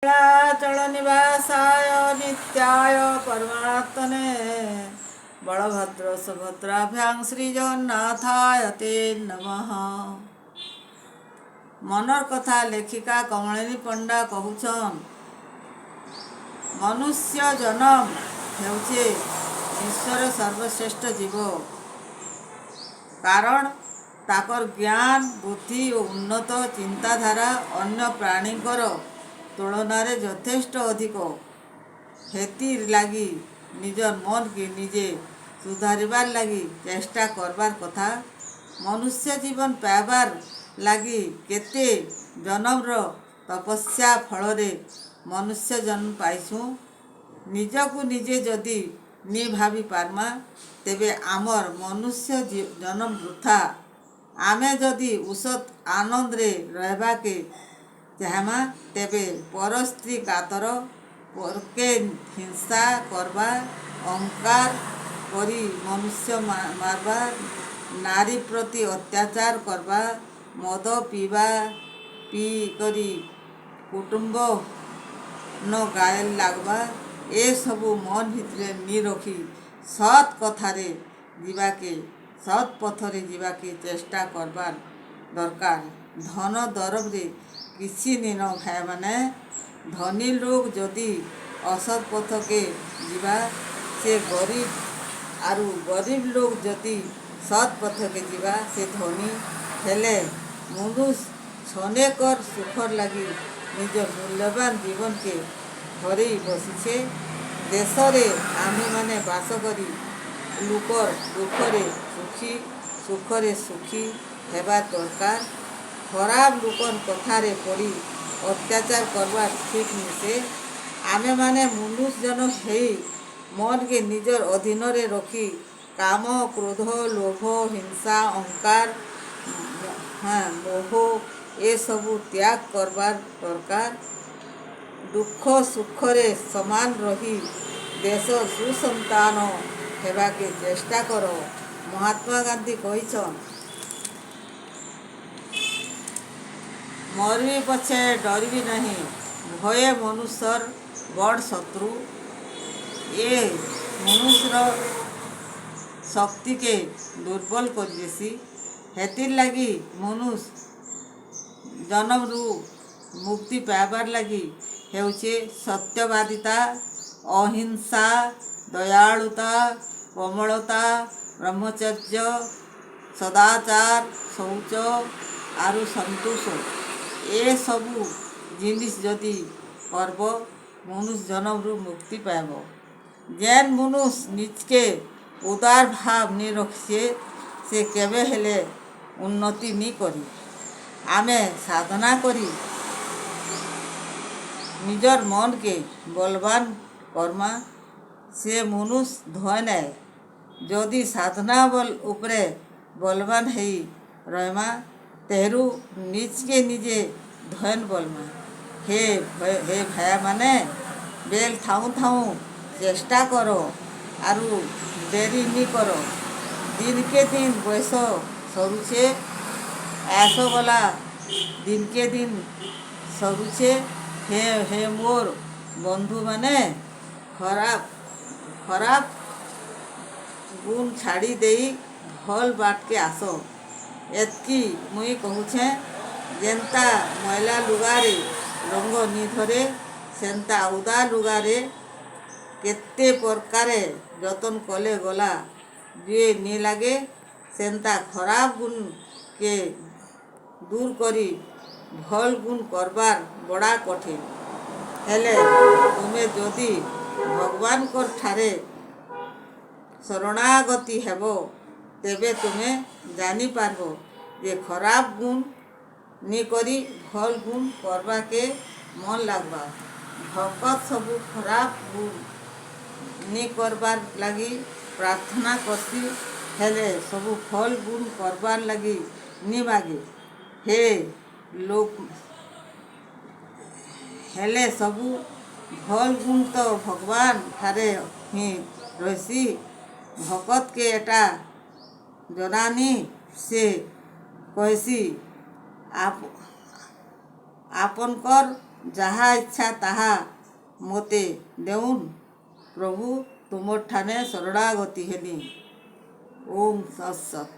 नीलाचल निवासाय नित्याय परमात्मने बलभद्र सुभद्राभ्यां श्रीजगन्नाथाय ते नमः। मनर कथा लेखिका कमलिनी पंडा कहूछन, मनुष्य जन्म हेउछे ईश्वर सर्वश्रेष्ठ जीव। कारण ताकर ज्ञान बुद्धि और उन्नत चिंताधारा अन्य प्राणीकर तुलनारे यथेष्ट अधिक। हेतिर लागी निजर मन के निजे सुधारिबार लागी चेष्टा करबार कथा। मनुष्य जीवन पाइबार लागी केते जन्मर तपस्या फलरे मनुष्य जन्म पाइछुं। निजकु निजे जदि नि भावी पारमा तेबे आमर मनुष्य जन्म वृथा। आमे जदि उसत आनंद रे रहबाके चाहमा तेबे पर स्त्री कातर परके हिंसा करबा, अहंकार करी मनुष्य मारबा, नारी प्रति अत्याचार करबा, मद पीबा पी करी कुटुंब न गायल लागबा, ए सबू मन भितरे नी रखी सत कथारे जीवाके सत पथरे जीवाके चेष्टा करबार दरकार। धन दरब रे किसी नी न खाए माने धनी लोग जदि असत पथके जीवा से गरीब आरु गरीब लोग जदि सत पथके जीवा से धनी हेले। मनुष्य छनेकर सुखर लगी निज मूल्यवान जीवन के हरई बसीछे। देशरे आमे माने बास करी लुकर दुखरे सुखी सुखरे सुखी हेबा दरकार। खराब लुकर कथारे पड़ी अत्याचार करवा ठीक निसे। आमे माने मनुष्य जन हेई मन के निजर अधीन रे रखी काम क्रोध लोभ हिंसा अहंकार मोह ए सबू त्याग करबार दरकार। दुख सुखरे समान रही देश सुसंतान हेबाके चेष्टा करो। महात्मा गांधी कहिछन, मरबी पछे डरबी नहीं, भय मनुष्यर बड़ शत्रु। ए मनुष्यर शक्ति के दुर्बल कर देसी। हेतिर लागी मनुष्य जन्म रु मुक्ति पाइबार लागी हेउछे सत्यवादिता, अहिंसा, दयालुता, कोमलता, ब्रह्मचर्य, सदाचार, शौच आरु संतोष। ए सबू जिनिस जदि करब मनुष्य जन्म रु मुक्ति पाइब। जेन मनुष्य निजके उदार भाव नि रखिछे से केबे हेले उन्नति नि करी। आमे साधना करी निजर मन के बलवान करमा से मनुष्य धय नाय। जदि साधना बल उपरे बलवान हेई रहमा तेहरू निज के निजे धन बलमा। हे भाया माने बेल थाऊ थाऊ चेष्टा करो आरु देरी नी करो। दिन के दिन बयस सरुछे ऐसो गला दिन के दिन सरुछे। हे मोर बंधु माने खराब गुण छाड़ी देई भल बाट के आस। एतकी मुई कहूछे, जेन्ता मैला लुगारे रंग नी धरे सेन्ता उदा लुगारे केते प्रकारे जतन कले गला जुए नी लागे। सेन्ता खराब गुण के दूर करी भल गुण करबार बड़ा कठिन। हेले तुमे जदि भगवान को ठारे शरणागति हेबो तेबे तुमे जानी पारबो जे खराब गुण नी करी भल गुण करबा के मन लागबा। भगत सबू खराब गुण नी करबार लागी प्रार्थना करसी हेले सबू भल गुण करबार लागी नी मागे। हे लोक हेले सबू भल गुण तो भगवान ठारे ही रहीसी। भगत के एटा जनानी से कहसी आपन कर ଯାହା ଇଚ୍ଛା ତାହା ମୋତେ ଦେଉନ୍। ପ୍ରଭୁ ତୁମଠାନେ ଶରଣାଗତି ହେଲି। ଓମ୍ ତତ୍ସତ୍।